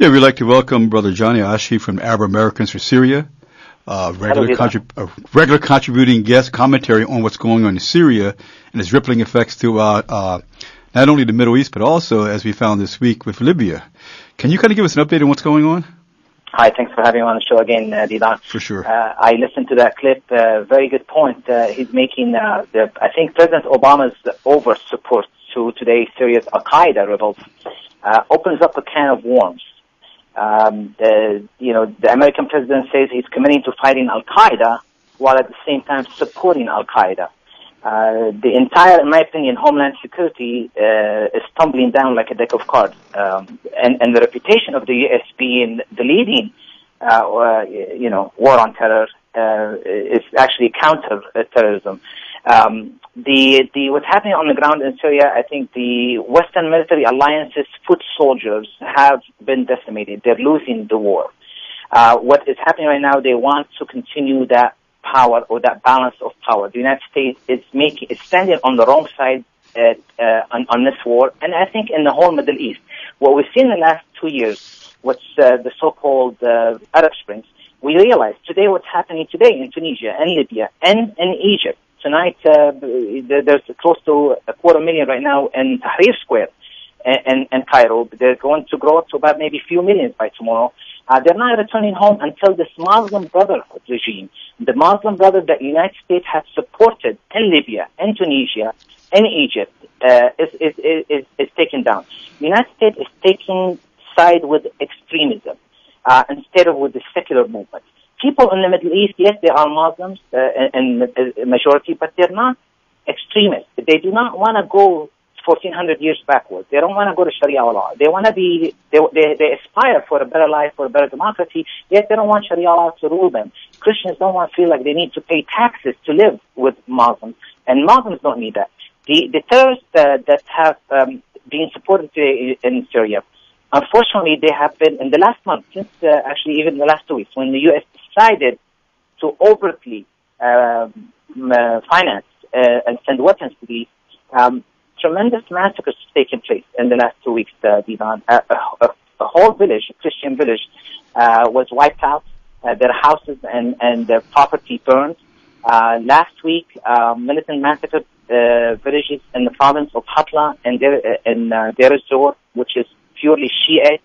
Yeah, we'd like to welcome Brother Johnny Achi from Arab Americans for Syria, regular contributing guest commentary on what's going on in Syria and its rippling effects throughout not only the Middle East, but also, as we found this week, with Libya. Can you kind of give us an update on what's going on? Hi, thanks for having me on the show again, Didan. For sure. I listened to that clip. Very good point. He's making, I think President Obama's over-support to today's Syria's al-Qaeda rebels opens up a can of worms. The American president says he's committing to fighting al-Qaeda while at the same time supporting al-Qaeda. The entire, in my opinion, Homeland Security is tumbling down like a deck of cards. And the reputation of the U.S. being the leading, war on terror is actually counter-terrorism. What's happening on the ground in Syria, I think the Western military alliance's foot soldiers have been decimated. They're losing the war. What is happening right now, they want to continue that power or that balance of power. The United States is standing on the wrong side on this war, and I think in the whole Middle East. What we've seen in the last 2 years, what's the so-called Arab Springs, we realize today what's happening today in Tunisia and Libya and in Egypt. Tonight, there's close to 250,000 right now in Tahrir Square in Cairo. They're going to grow up to about maybe a few millions by tomorrow. They're not returning home until this Muslim Brotherhood regime, the Muslim Brotherhood that the United States has supported in Libya, in Tunisia, in Egypt, is taken down. The United States is taking side with extremism instead of with the secular movement. People in the Middle East, yes, they are Muslims in majority, but they're not extremists. They do not want to go 1,400 years backwards. They don't want to go to Sharia law. They want to be, they aspire for a better life, for a better democracy, yet they don't want Sharia law to rule them. Christians don't want to feel like they need to pay taxes to live with Muslims, and Muslims don't need that. The terrorists that have been supported today in Syria, unfortunately, they have been, in the last month, since actually even the last 2 weeks, when the U.S. decided to overtly finance and send weapons to these, tremendous massacres taken place in the last 2 weeks, Divan. A whole village, a Christian village, was wiped out, their houses and their property burned. Last week, militant massacred villages in the province of Hatla and Deir ez-Zor, which is purely Shiite.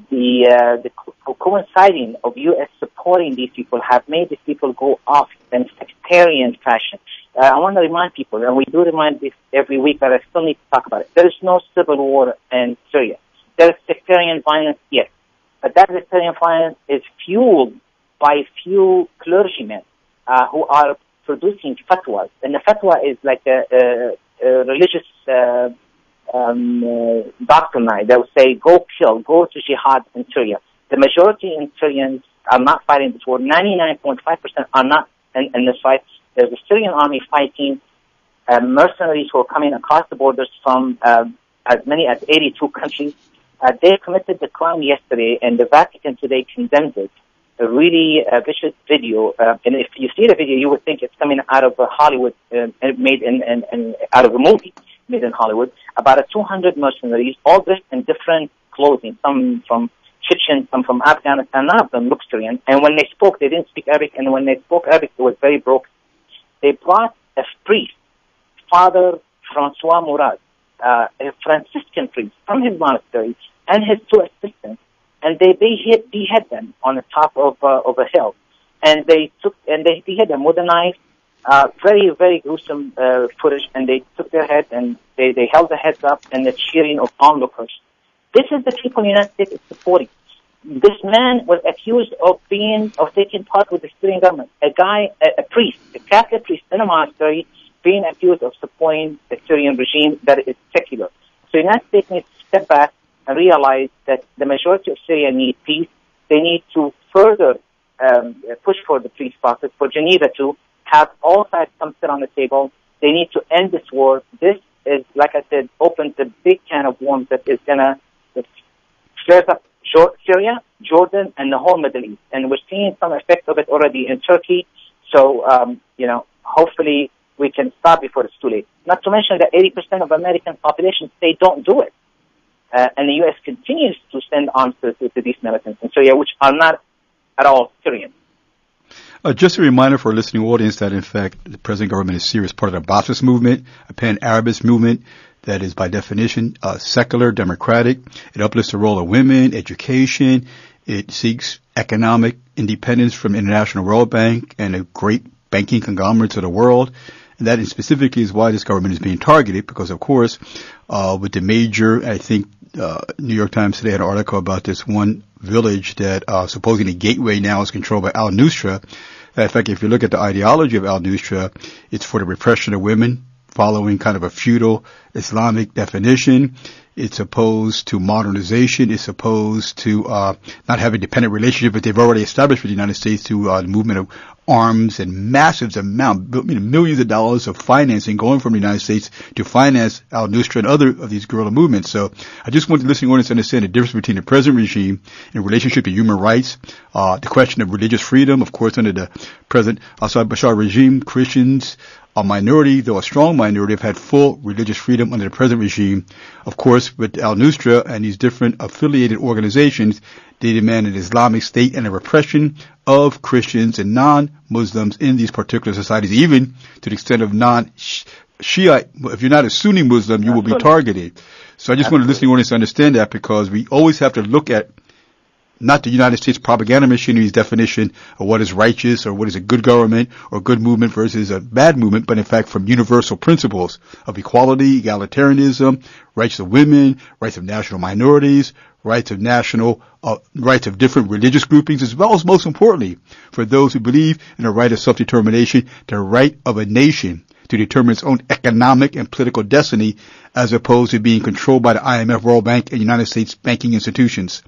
The coinciding of U.S. supporting these people have made these people go off in sectarian fashion. I want to remind people, and we do remind this every week, but I still need to talk about it. There is no civil war in Syria. There is sectarian violence, yes. But that sectarian violence is fueled by few clergymen who are producing fatwas. And the fatwa is like a religious doctrine that will say, go kill, go to jihad in Syria. The majority in Syrians are not fighting this war. 99.5% are not in this fight. There's a Syrian army fighting mercenaries who are coming across the borders from as many as 82 countries. They committed the crime yesterday, and the Vatican today condemned it. A really vicious video. And if you see the video, you would think it's coming out of Hollywood, made out of a movie made in Hollywood, about 200 mercenaries, all dressed in different clothing, some from Chechen, some from Afghanistan. None of them look Syrian. And when they spoke, they didn't speak Arabic, and when they spoke Arabic, it was very broken. They brought a priest, Father Francois Mourad, a Franciscan priest from his monastery, and his two assistants, and they behead them on the top of a hill, and they behead them with a knife. Very, very gruesome footage, and they took their heads and they held their heads up and the cheering of onlookers. This is the people the United States is supporting. This man was accused of taking part with the Syrian government. A priest, a Catholic priest in a monastery, being accused of supporting the Syrian regime that is secular. So the United States needs to step back and realize that the majority of Syria need peace. They need to further push for the peace process, for Geneva to have all sides come sit on the table. They need to end this war. This is, like I said, opens a big can of worms that is going to flare up Syria, Jordan, and the whole Middle East. And we're seeing some effects of it already in Turkey. So, hopefully we can stop before it's too late. Not to mention that 80% of American population say don't do it. and the U.S. continues to send arms to these militants in Syria, which are not at all Syrian. Just a reminder for our listening audience that, in fact, the present government of Syria is part of the Ba'athist movement, a pan-Arabist movement that is, by definition, secular, democratic. It uplifts the role of women, education. It seeks economic independence from the International World Bank and the great banking conglomerates of the world. And that specifically is why this government is being targeted, because, of course, with the major, I think, New York Times today had an article about this one village that supposedly Gateway now is controlled by al-Nusra. In fact, if you look at the ideology of al-Nusra, it's for the repression of women, following kind of a feudal Islamic definition. It's opposed to modernization. It's opposed to not having a dependent relationship that they've already established with the United States through the movement of arms and massive amount, millions of dollars of financing going from the United States to finance al-Nusra and other of these guerrilla movements. So I just want the listening audience to understand the difference between the present regime in relationship to human rights, the question of religious freedom. Of course, under the present Assad Bashar regime, Christians, a minority, though a strong minority, have had full religious freedom under the present regime. Of course, with al-Nusra and these different affiliated organizations, they demand an Islamic state and a repression of Christians and non-Muslims in these particular societies, even to the extent of non-Shiite. If you're not a Sunni Muslim, you will be targeted. So I just want the listening audience to understand that, because we always have to look at not the United States propaganda machinery's definition of what is righteous or what is a good government or good movement versus a bad movement, but in fact from universal principles of equality, egalitarianism, rights of women, rights of national minorities, rights of rights of different religious groupings, as well as, most importantly, for those who believe in the right of self-determination, the right of a nation to determine its own economic and political destiny, as opposed to being controlled by the IMF, World Bank, and United States banking institutions.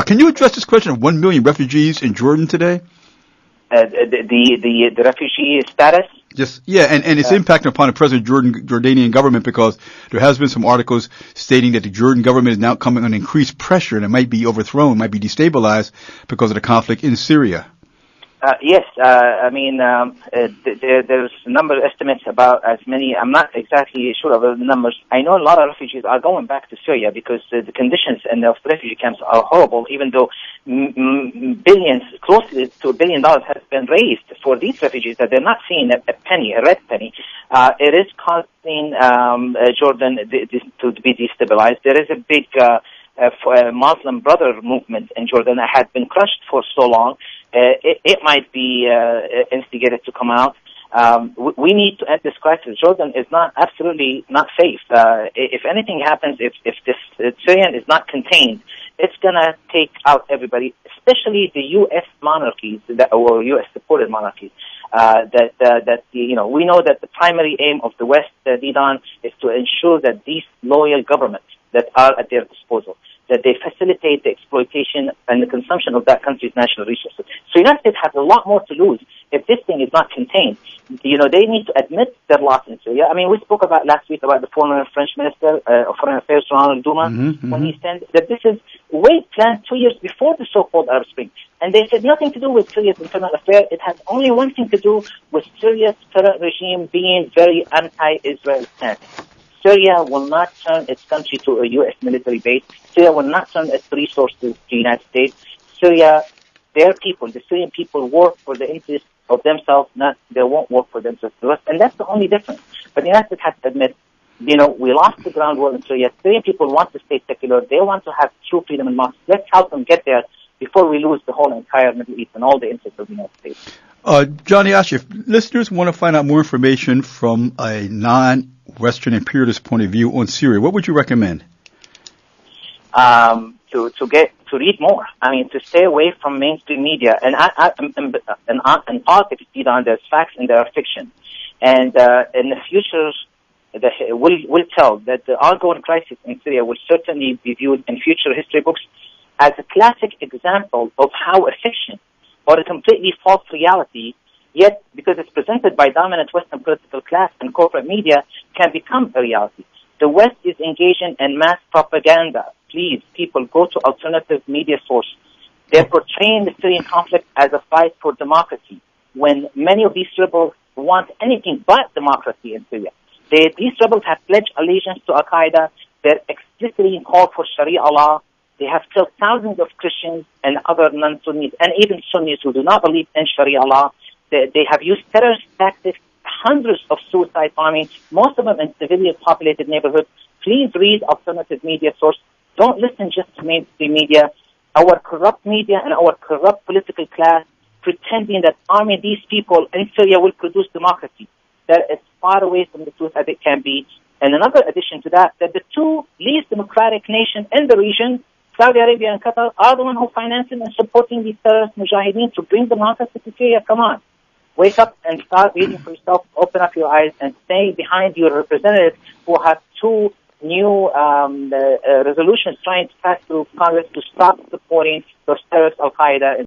Can you address this question of 1 million refugees in Jordan today? The refugee status? Yes, yeah, and its impact upon the present Jordanian government, because there has been some articles stating that the Jordan government is now coming under increased pressure and it might be overthrown, might be destabilized because of the conflict in Syria. Yes, there's a number of estimates about as many. I'm not exactly sure of the numbers. I know a lot of refugees are going back to Syria because the conditions in the refugee camps are horrible, even though billions, close to $1 billion has been raised for these refugees, that they're not seeing a penny, a red penny. It is causing Jordan to be destabilized. There is a big Muslim brother movement in Jordan that had been crushed for so long. It might be instigated to come out. We need to end this crisis. Jordan is absolutely not safe. If anything happens, if this Syrian is not contained, it's gonna take out everybody, especially the U.S. monarchies or U.S. supported monarchies. We know that the primary aim of the West, Didan, is to ensure that these loyal governments that are at their disposal, that they facilitate the exploitation and the consumption of that country's national resources. So the United States has a lot more to lose if this thing is not contained. They need to admit their loss in Syria. I mean, we spoke about last week about the former French Minister of Foreign Affairs, Ronald Duma, when he said that this is planned 2 years before the so-called Arab Spring. And they said nothing to do with Syria's internal affair. It has only one thing to do with Syria's current regime being very anti-Israel stance. Syria will not turn its country to a U.S. military base. Syria will not turn its resources to the United States. Syria, their people, the Syrian people, work for the interests of themselves, they won't work for themselves. And that's the only difference. But the United States has to admit, we lost the ground war in Syria. Syrian people want to stay secular. They want to have true freedom and democracy. Let's help them get there before we lose the whole entire Middle East and all the interests of the United States. Johnny Achi, if listeners want to find out more information from a non-Western imperialist point of view on Syria, what would you recommend? To read more. I mean, to stay away from mainstream media. And politics, there's facts and there are fiction. And in the future, we'll tell that the ongoing crisis in Syria will certainly be viewed in future history books as a classic example of how a fiction or a completely false reality, yet because it's presented by dominant Western political class and corporate media, can become a reality. The West is engaging in mass propaganda. Please, people, go to alternative media sources. They're portraying the Syrian conflict as a fight for democracy, when many of these rebels want anything but democracy in Syria. These rebels have pledged allegiance to al-Qaeda. They're explicitly called for Sharia law. They have killed thousands of Christians and other non-Sunnis, and even Sunnis who do not believe in Sharia law. They have used terrorist tactics, hundreds of suicide bombings, most of them in civilian-populated neighborhoods. Please read alternative media sources. Don't listen just to mainstream media. Our corrupt media and our corrupt political class pretending that arming these people in Syria will produce democracy. That is far away from the truth as it can be. And another addition to that the two least democratic nations in the region, Saudi Arabia and Qatar, are the ones who financing and supporting these terrorist mujahideen to bring democracy to Syria. Come on. Wake up and start reading for yourself. Open up your eyes and stay behind your representatives who have two new resolutions trying to pass through Congress to stop supporting those terrorists, al-Qaeda.